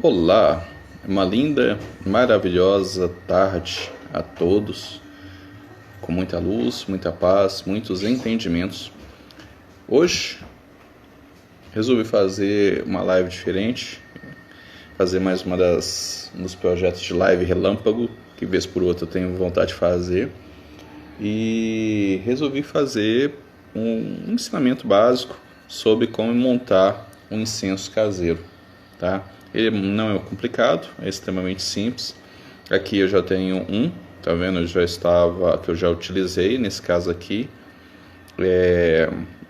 Olá, uma linda, maravilhosa tarde a todos, com muita luz, muita paz, muitos entendimentos. Hoje resolvi fazer uma live diferente, fazer mais um dos projetos de live relâmpago, que vez por outra eu tenho vontade de fazer, e resolvi fazer um ensinamento básico sobre como montar um incenso caseiro, tá? Ele não é complicado, é extremamente simples. Aqui eu já tenho tá vendo? Que eu já utilizei, nesse caso aqui.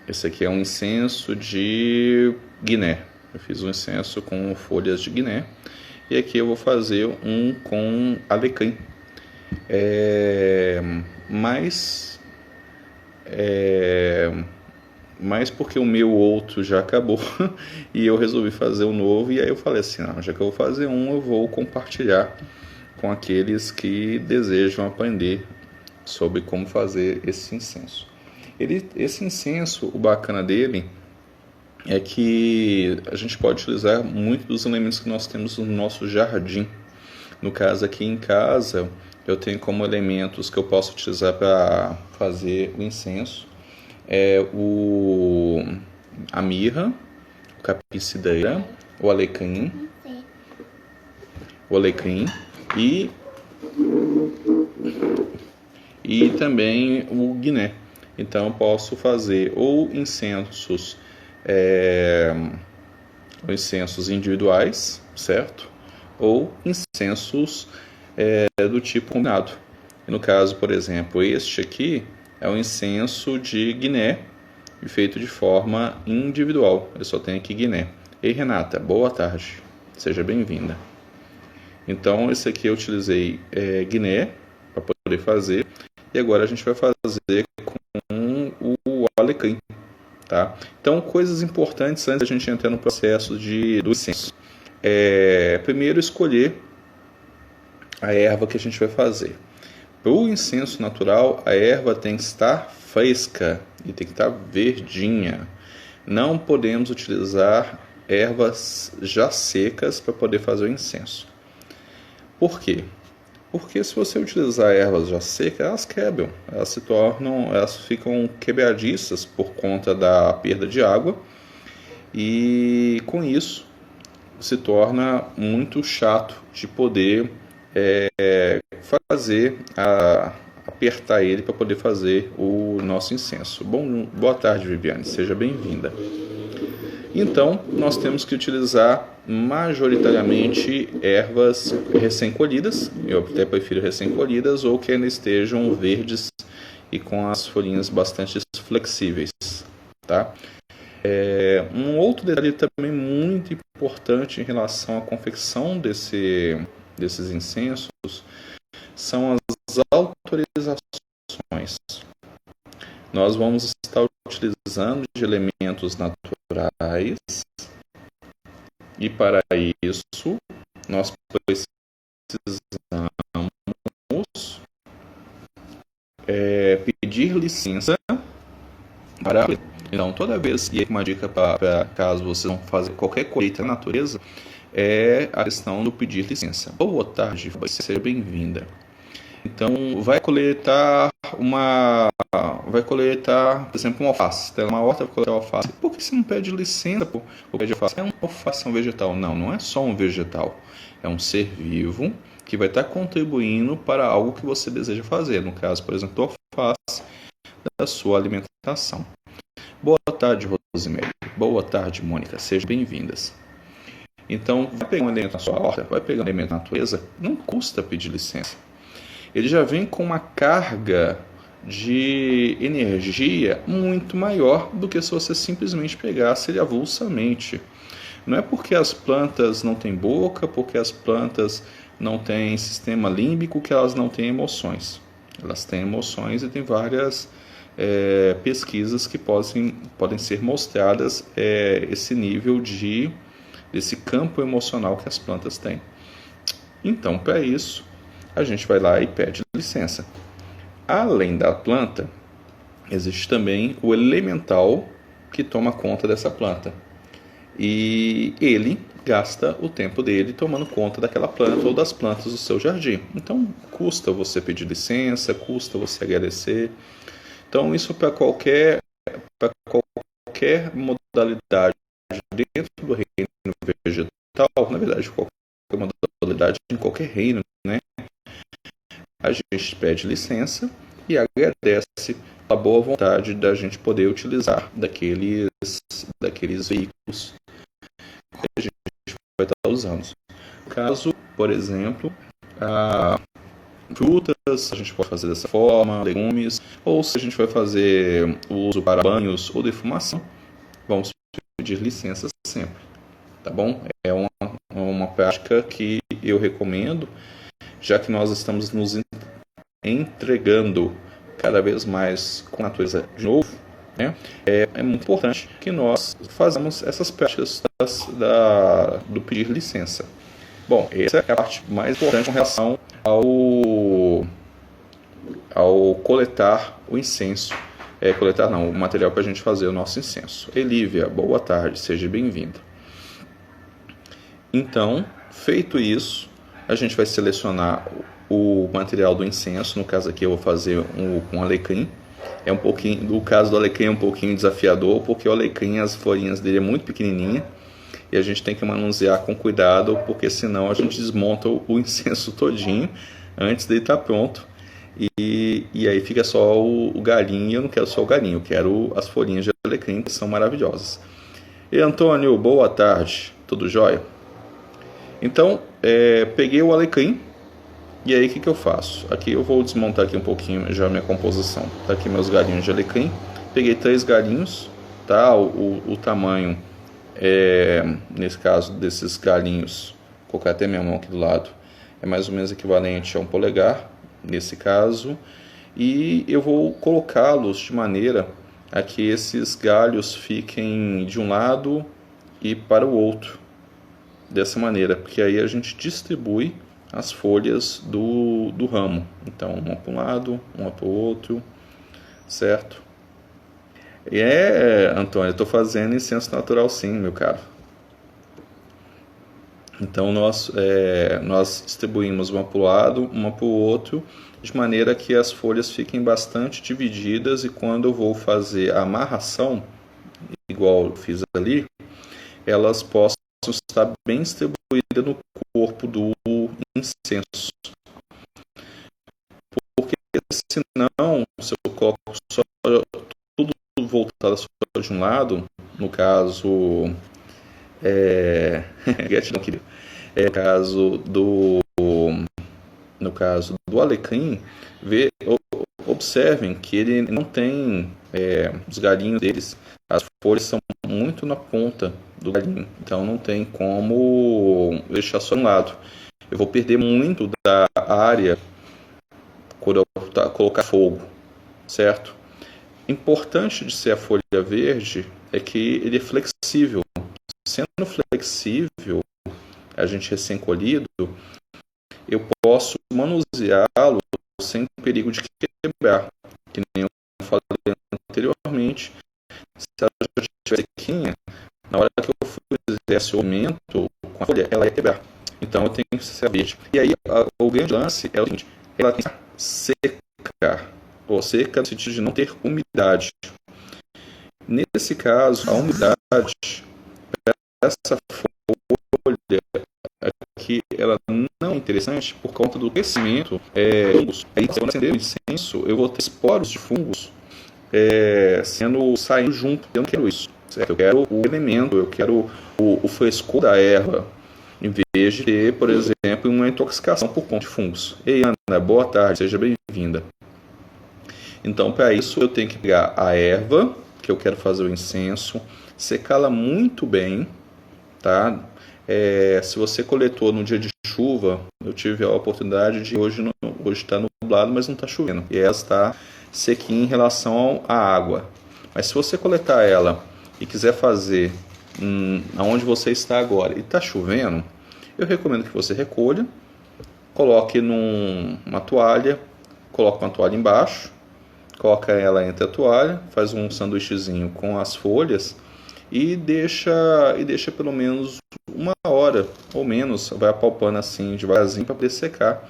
Esse aqui é um incenso de Guiné. Eu fiz um incenso com folhas de Guiné. E aqui eu vou fazer um com alecrim. Mas porque o meu outro já acabou e eu resolvi fazer um novo, e aí eu falei assim, não, já que eu vou fazer eu vou compartilhar com aqueles que desejam aprender sobre como fazer esse incenso. Esse incenso, o bacana dele é que a gente pode utilizar muito dos elementos que nós temos no nosso jardim. No caso aqui em casa, eu tenho como elementos que eu posso utilizar para fazer o incenso a mirra, o capim-cideira, o alecrim e também o guiné. Então eu posso fazer ou incensos individuais, certo? Ou incensos do tipo combinado. E no caso, por exemplo, este aqui é um incenso de Guiné, feito de forma individual. Eu só tenho aqui Guiné. Ei, Renata, boa tarde. Seja bem-vinda. Então, esse aqui eu utilizei Guiné para poder fazer. E agora a gente vai fazer com o alecrim. Tá? Então, coisas importantes antes da gente entrar no processo do incenso. Primeiro, escolher a erva que a gente vai fazer. Para o incenso natural, a erva tem que estar fresca e tem que estar verdinha. Não podemos utilizar ervas já secas para poder fazer o incenso. Por quê? Porque se você utilizar ervas já secas, elas quebram, elas ficam quebradiças por conta da perda de água, e com isso se torna muito chato de poder apertar ele para poder fazer o nosso incenso. Boa tarde, Viviane, seja bem-vinda. Então, nós temos que utilizar majoritariamente ervas recém-colhidas, eu até prefiro recém-colhidas, ou que ainda estejam verdes e com as folhinhas bastante flexíveis, tá? Um outro detalhe também muito importante em relação à confecção desses incensos são as autorizações. Nós vamos estar utilizando de elementos naturais, e para isso nós precisamos pedir licença para. Então, toda vez, e uma dica para caso vocês vão fazer qualquer colheita na natureza, é a questão do pedir licença. Boa tarde, seja bem-vinda. Então, vai coletar, por exemplo, uma alface. Tem uma horta para coletar alface. Por que você não pede licença para o pé de alface? Alface é um vegetal. Não é só um vegetal. É um ser vivo que vai estar contribuindo para algo que você deseja fazer. No caso, por exemplo, alface da sua alimentação. Boa tarde, Rosemary. Boa tarde, Mônica. Sejam bem-vindas. Então, vai pegar um elemento na sua horta, vai pegar um elemento na natureza, não custa pedir licença. Ele já vem com uma carga de energia muito maior do que se você simplesmente pegasse ele avulsamente. Não é porque as plantas não têm boca, porque as plantas não têm sistema límbico, que elas não têm emoções. Elas têm emoções e tem várias pesquisas que podem ser mostradas esse nível desse campo emocional que as plantas têm. Então, para isso, a gente vai lá e pede licença. Além da planta, existe também o elemental que toma conta dessa planta. E ele gasta o tempo dele tomando conta daquela planta ou das plantas do seu jardim. Então, custa você pedir licença, custa você agradecer. Então, isso para qualquer modalidade dentro do reino vegetal, na verdade, qualquer modalidade em qualquer reino, né? A gente pede licença e agradece a boa vontade da gente poder utilizar daqueles veículos que a gente vai estar usando. No caso, por exemplo, frutas, a gente pode fazer dessa forma, legumes, ou se a gente vai fazer uso para banhos ou defumação, vamos pedir licença sempre, tá bom? É uma prática que eu recomendo, já que nós estamos nos entregando cada vez mais com a natureza de novo, né? É muito importante que nós façamos essas práticas do pedir licença. Bom, essa é a parte mais importante com relação ao coletar o incenso. Coletar não, o material para a gente fazer o nosso incenso. Elívia, boa tarde, seja bem-vinda. Então, feito isso, a gente vai selecionar o material do incenso. No caso aqui eu vou fazer um alecrim. No caso do alecrim é um pouquinho desafiador, porque o alecrim, as florinhas dele é muito pequenininha e a gente tem que manusear com cuidado, porque senão a gente desmonta o incenso todinho antes dele estar pronto e aí fica só o galinho. Eu não quero só o galinho, eu quero as folhinhas de alecrim, que são maravilhosas. E Antônio, boa tarde, tudo jóia? Então, peguei o alecrim. E aí o que eu faço? Aqui eu vou desmontar aqui um pouquinho já a minha composição. Tá aqui meus galinhos de alecrim. Peguei 3 galinhos, tá? O tamanho, nesse caso desses galinhos, vou colocar até minha mão aqui do lado, é mais ou menos equivalente a um polegar, nesse caso. E eu vou colocá-los de maneira a que esses galhos fiquem de um lado e para o outro. Dessa maneira, porque aí a gente distribui as folhas do ramo. Então, uma para um lado, uma para o outro, certo? Antônio, eu estou fazendo incenso natural sim, meu caro. Então, nós distribuímos uma para o lado, uma para o outro, de maneira que as folhas fiquem bastante divididas e quando eu vou fazer a amarração, igual eu fiz ali, elas possam estar bem distribuídas no corpo do incenso. Porque senão, se eu coloco só tudo voltado só de um lado, no caso no caso do alecrim, observem que ele não tem os galinhos deles, as folhas são muito na ponta do galinho, então não tem como deixar só de um lado. Eu vou perder muito da área quando eu colocar fogo, certo? Importante de ser a folha verde é que ele é flexível. Sendo flexível, a gente recém-colhido, eu posso manuseá-lo sem perigo de quebrar, que nem eu falei anteriormente. Se ela já estiver sequinha, na hora que eu fizesse o aumento com a folha, ela ia quebrar. Então eu tenho que ser verde. E aí o grande lance é o seguinte: ela tem que secar, ou seca no sentido de não ter umidade. Nesse caso, a umidade dessa folha aqui, ela não é interessante por conta do crescimento de fungos. Aí, quando acender o incenso, eu vou ter esporos de fungos saindo junto. Eu não quero isso, certo? Eu quero o elemento, eu quero o frescor da erva, em vez de ter, por exemplo, uma intoxicação por conta de fungos. Ei, Ana, boa tarde, seja bem-vinda. Então, para isso, eu tenho que pegar a erva que eu quero fazer o incenso, secá-la muito bem, tá? Se você coletou no dia de chuva, eu tive a oportunidade de hoje está nublado, mas não está chovendo, e ela está sequinha em relação à água. Mas se você coletar ela e quiser fazer aonde você está agora e está chovendo, eu recomendo que você recolha, coloque numa toalha, coloque uma toalha embaixo, coloca ela entre a toalha, faz um sanduíchezinho com as folhas e deixa pelo menos 1 hora ou menos, vai apalpando assim devagarzinho para poder secar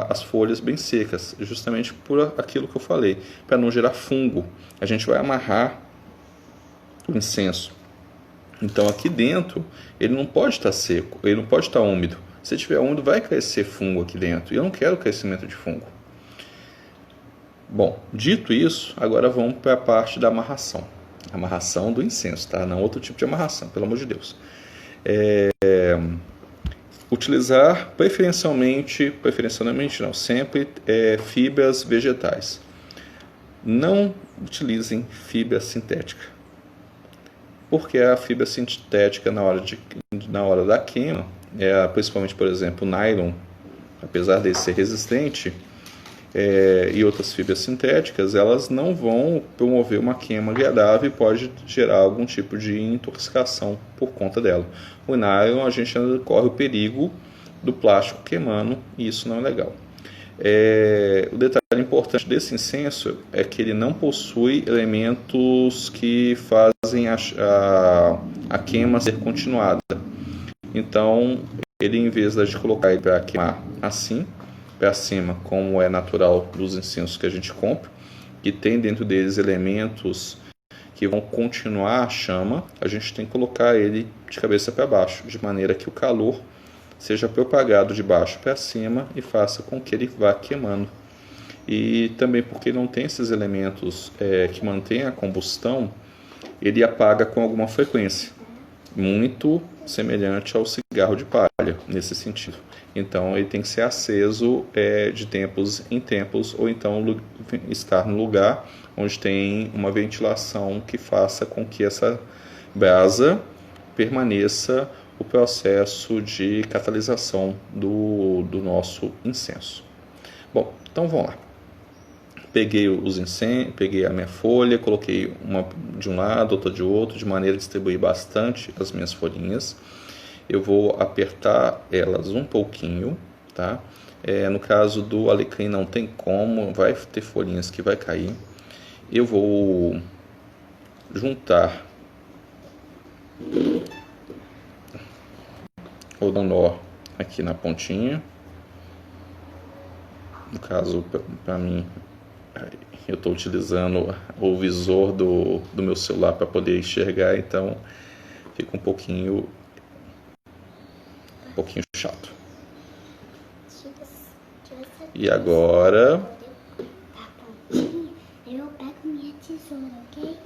as folhas bem secas, justamente por aquilo que eu falei, para não gerar fungo. A gente vai amarrar o incenso. Então aqui dentro ele não pode estar seco, ele não pode estar úmido. Se tiver úmido, vai crescer fungo aqui dentro. E eu não quero crescimento de fungo. Bom, dito isso, agora vamos para a parte da amarração. Amarração do incenso, tá? Não outro tipo de amarração, pelo amor de Deus. Utilizar preferencialmente não, sempre fibras vegetais. Não utilizem fibra sintética. Porque a fibra sintética na hora da queima, principalmente, por exemplo, o nylon, apesar de ser resistente, e outras fibras sintéticas, elas não vão promover uma queima agradável e pode gerar algum tipo de intoxicação por conta dela. O nylon, a gente ainda corre o perigo do plástico queimando e isso não é legal. O detalhe importante desse incenso é que ele não possui elementos que fazem a queima ser continuada. Então, ele, em vez de colocar ele para queimar assim, para cima, como é natural dos incensos que a gente compra, que tem dentro deles elementos que vão continuar a chama, a gente tem que colocar ele de cabeça para baixo, de maneira que o calor seja propagado de baixo para cima e faça com que ele vá queimando. E também porque não tem esses elementos que mantêm a combustão, ele apaga com alguma frequência, muito semelhante ao cigarro de palha, nesse sentido. Então ele tem que ser aceso de tempos em tempos, ou então estar no lugar onde tem uma ventilação que faça com que essa brasa permaneça o processo de catalisação do nosso incenso. Bom, então vamos lá. Peguei peguei a minha folha, coloquei uma de um lado, outra de outro, de maneira a distribuir bastante as minhas folhinhas. Eu vou apertar elas um pouquinho, tá? No caso do alecrim não tem como, vai ter folhinhas que vai cair. Eu vou juntar, vou dar um nó aqui na pontinha. No caso, para mim, eu estou utilizando o visor do meu celular para poder enxergar, então fica um pouquinho chato. E agora eu pego minha tesoura, ok?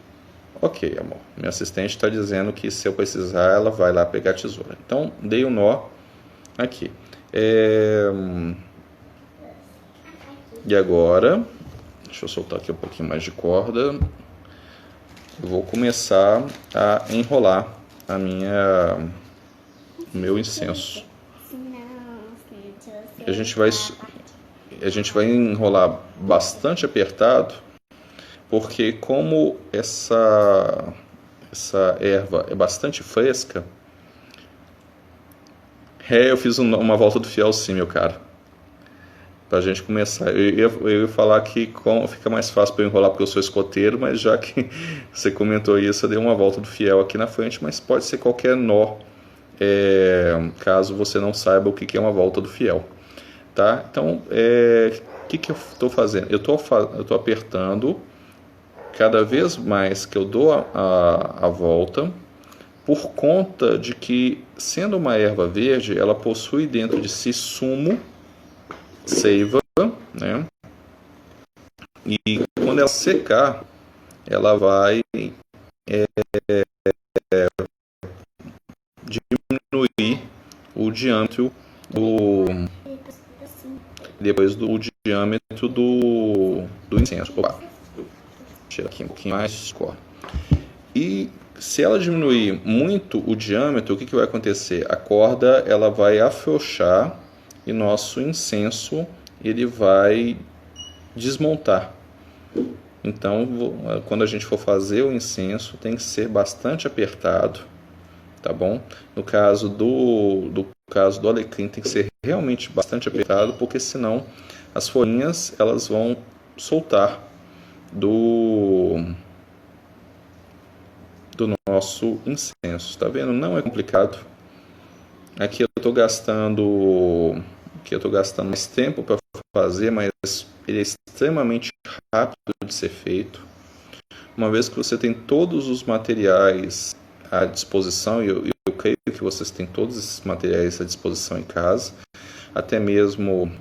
Ok, amor. Minha assistente está dizendo que se eu precisar, ela vai lá pegar a tesoura. Então, dei um nó aqui. E agora, deixa eu soltar aqui um pouquinho mais de corda. Eu vou começar a enrolar o meu incenso. A gente vai enrolar bastante apertado, porque como essa erva é bastante fresca, eu fiz uma volta do fiel sim, meu cara. Pra gente começar, eu ia falar que fica mais fácil para eu enrolar porque eu sou escoteiro, mas já que você comentou isso, eu dei uma volta do fiel aqui na frente, mas pode ser qualquer nó, caso você não saiba o que é uma volta do fiel. Tá? Então, o que eu estou fazendo? Eu estou apertando cada vez mais que eu dou a volta, por conta de que, sendo uma erva verde, ela possui dentro de si sumo, seiva, né? E quando ela secar, ela vai diminuir o diâmetro depois do diâmetro do incenso. Opa, tirar aqui um pouquinho mais, corta. E se ela diminuir muito o diâmetro, o que vai acontecer? A corda ela vai afrouxar e nosso incenso ele vai desmontar. Então, quando a gente for fazer o incenso, tem que ser bastante apertado, tá bom? No caso do alecrim, tem que ser realmente bastante apertado, porque senão as folhinhas elas vão soltar do nosso incenso. Tá vendo? Não é complicado. Aqui eu estou gastando mais tempo para fazer, mas ele é extremamente rápido de ser feito. Uma vez que você tem todos os materiais à disposição, e eu creio que vocês têm todos esses materiais à disposição em casa, até mesmo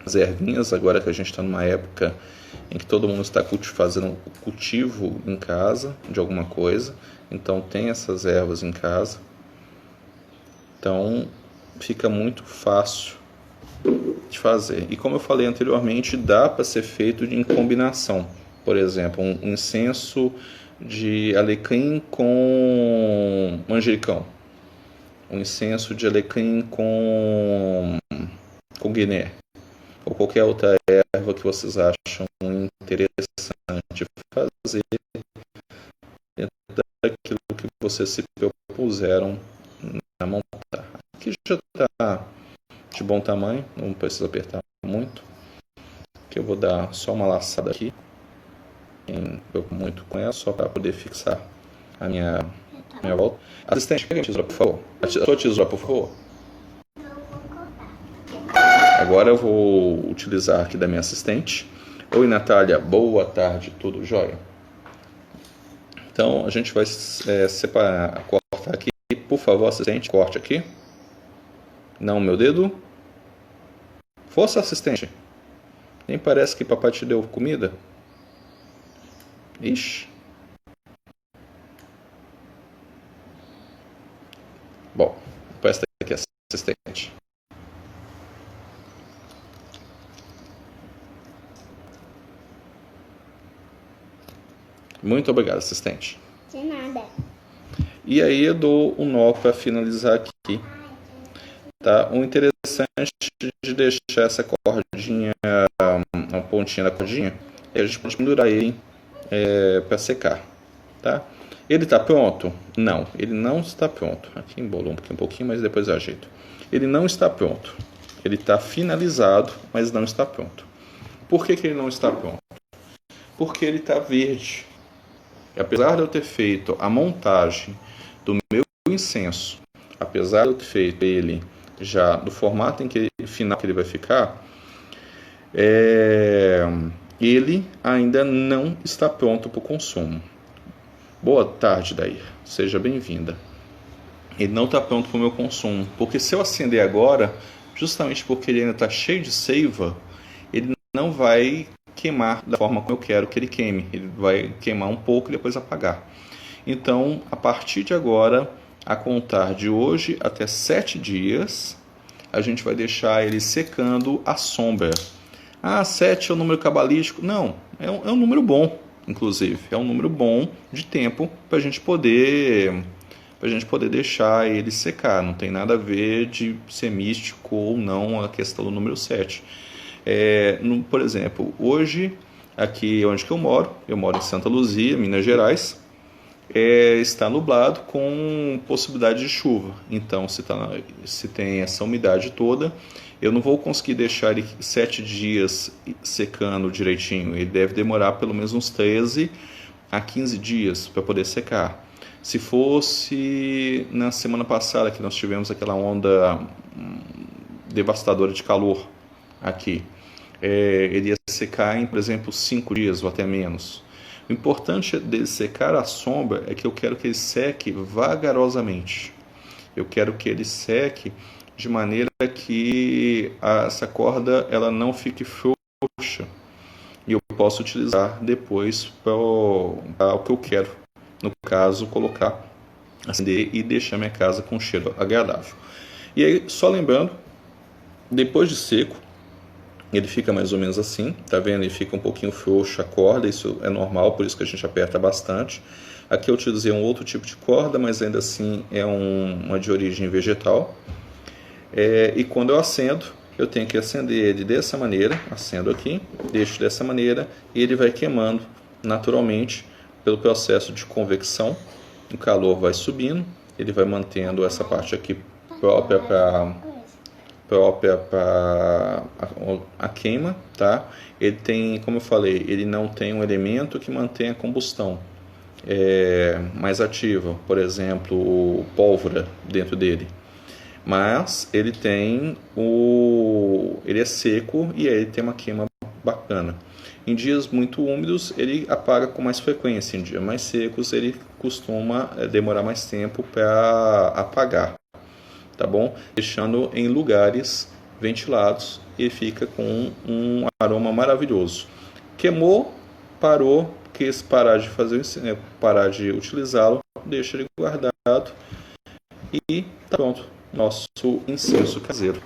as ervinhas, agora que a gente está numa época em que todo mundo está fazendo cultivo em casa de alguma coisa, então tem essas ervas em casa, então fica muito fácil de fazer. E como eu falei anteriormente, dá para ser feito em combinação. Por exemplo, um incenso de alecrim com manjericão, um incenso de alecrim com guiné, ou qualquer outra erva que vocês acham interessante fazer dentro daquilo que vocês se propuseram a montar. Aqui já está de bom tamanho, não precisa apertar muito, que eu vou dar só uma laçada aqui, muito com ela, só para poder fixar a minha volta. Assistente, pega a tesoura, por favor. A sua tesoura, por favor. Agora eu vou utilizar aqui da minha assistente. Oi, Natália, boa tarde, tudo jóia? Então, a gente vai separar, cortar aqui. Por favor, assistente, corte aqui. Não, meu dedo. Força, assistente. Nem parece que papai te deu comida. Ixi. Bom, presta aqui, assistente. Muito obrigado, assistente. De nada. E aí eu dou um nó para finalizar aqui. Tá? O interessante de deixar essa cordinha, a pontinha da cordinha, é a gente pode pendurar ele para secar. Tá? Ele está pronto? Não, ele não está pronto. Aqui embolou um pouquinho, mas depois eu ajeito. Ele não está pronto. Ele está finalizado, mas não está pronto. Por que ele não está pronto? Porque ele está verde. E apesar de eu ter feito a montagem do meu incenso, apesar de eu ter feito ele já do formato final que ele vai ficar, ele ainda não está pronto para o consumo. Boa tarde, Dair. Seja bem-vinda. Ele não está pronto para o meu consumo, porque se eu acender agora, justamente porque ele ainda está cheio de seiva, ele não vai queimar da forma como eu quero que ele queime. Ele vai queimar um pouco e depois apagar. Então, a partir de agora, a contar de hoje até 7 dias, a gente vai deixar ele secando à sombra. 7 é um número cabalístico? Não, é um número bom, inclusive. É um número bom de tempo para a gente poder deixar ele secar. Não tem nada a ver de ser místico ou não a questão do número 7. Por exemplo, hoje, aqui onde que eu moro em Santa Luzia, Minas Gerais, está nublado com possibilidade de chuva. Então, se tem essa umidade toda, eu não vou conseguir deixar ele 7 dias secando direitinho. Ele deve demorar pelo menos uns 13 a 15 dias para poder secar. Se fosse na semana passada que nós tivemos aquela onda devastadora de calor aqui, ele ia secar em, por exemplo, 5 dias ou até menos. O importante dele secar à sombra é que eu quero que ele seque vagarosamente. Eu quero que ele seque de maneira que essa corda ela não fique frouxa e eu possa utilizar depois para o que eu quero. No caso, acender e deixar minha casa com um cheiro agradável. E aí, só lembrando, depois de seco, ele fica mais ou menos assim, tá vendo? Ele fica um pouquinho frouxo a corda, isso é normal, por isso que a gente aperta bastante. Aqui eu utilizei um outro tipo de corda, mas ainda assim é uma de origem vegetal. E quando eu acendo, eu tenho que acender ele dessa maneira, acendo aqui, deixo dessa maneira, e ele vai queimando naturalmente pelo processo de convecção. O calor vai subindo, ele vai mantendo essa parte aqui própria para a queima, tá? Ele tem, como eu falei, ele não tem um elemento que mantém a combustão. mais ativa, por exemplo, pólvora dentro dele. Mas ele é seco e aí ele tem uma queima bacana. Em dias muito úmidos ele apaga com mais frequência, em dias mais secos ele costuma demorar mais tempo para apagar, tá bom? Deixando em lugares ventilados e fica com um aroma maravilhoso. Queimou, parou, quis parar de parar de utilizá-lo, deixa ele guardado e tá pronto, nosso incenso caseiro.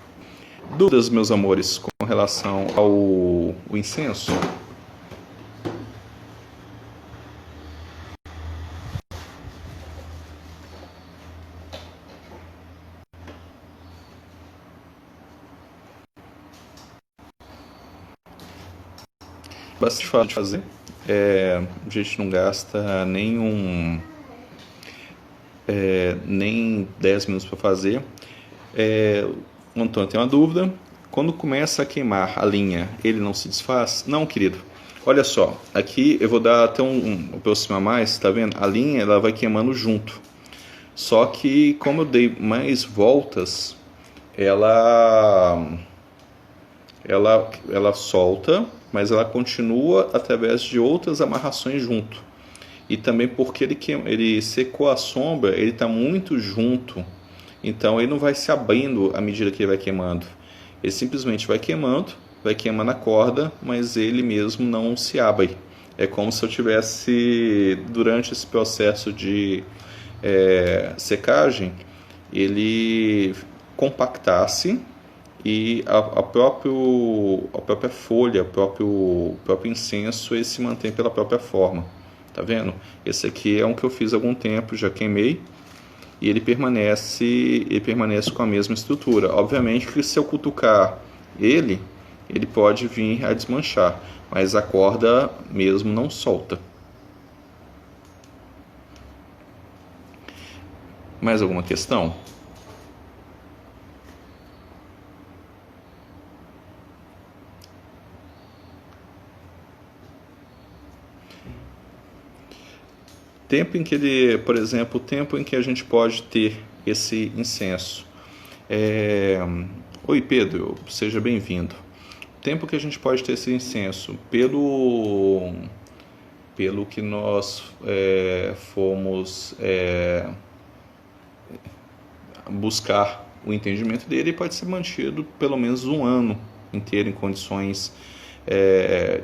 Dúvidas, meus amores, com relação ao incenso? Bastante fácil de fazer. A gente não gasta nem 10 minutos para fazer. O Antônio tem uma dúvida. Quando começa a queimar a linha, ele não se desfaz? Não, querido. Olha só, aqui eu vou dar até um aproximar mais, tá vendo? A linha ela vai queimando junto. Só que como eu dei mais voltas, ela solta, mas ela continua através de outras amarrações junto. E também porque ele secou a sombra, ele está muito junto, então ele não vai se abrindo à medida que ele vai queimando. Ele simplesmente vai queimando a corda, mas ele mesmo não se abre. É como se eu tivesse, durante esse processo de secagem, ele compactasse e a própria folha, o próprio incenso, ele se mantém pela própria forma. Tá vendo? Esse aqui é um que eu fiz há algum tempo, já queimei, e ele permanece com a mesma estrutura. Obviamente que se eu cutucar ele pode vir a desmanchar, mas a corda mesmo não solta. Mais alguma questão? Tempo em que ele, por exemplo, o tempo em que a gente pode ter esse incenso. Oi, Pedro, seja bem-vindo. O tempo que a gente pode ter esse incenso, pelo que nós fomos buscar o entendimento dele, pode ser mantido pelo menos um ano inteiro em condições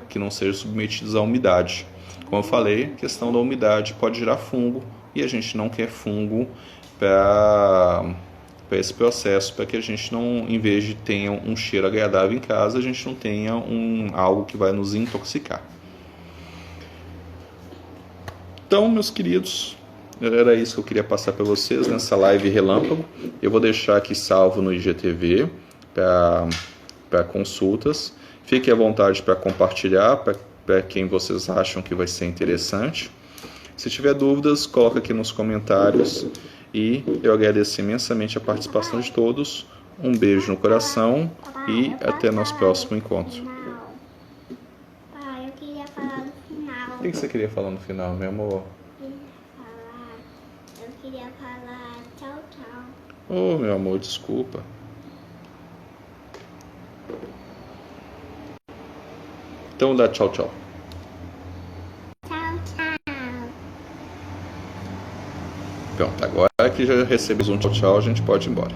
que não sejam submetidas à umidade. Como eu falei, a questão da umidade pode gerar fungo e a gente não quer fungo para esse processo, para que a gente não, em vez de ter um cheiro agradável em casa, a gente não tenha algo que vai nos intoxicar. Então, meus queridos, era isso que eu queria passar para vocês nessa live relâmpago. Eu vou deixar aqui salvo no IGTV para consultas. Fique à vontade para compartilhar, para quem vocês acham que vai ser interessante. Se tiver dúvidas, coloca aqui nos comentários e eu agradeço imensamente a participação de todos. Um beijo no coração e até nosso próximo encontro. Pai, eu queria falar no final. O que você queria falar no final, meu amor? Eu queria falar tchau, tchau. Oh, meu amor, desculpa. Então dá tchau, tchau. Tchau, tchau. Pronto, agora que já recebemos um tchau, tchau, a gente pode ir embora.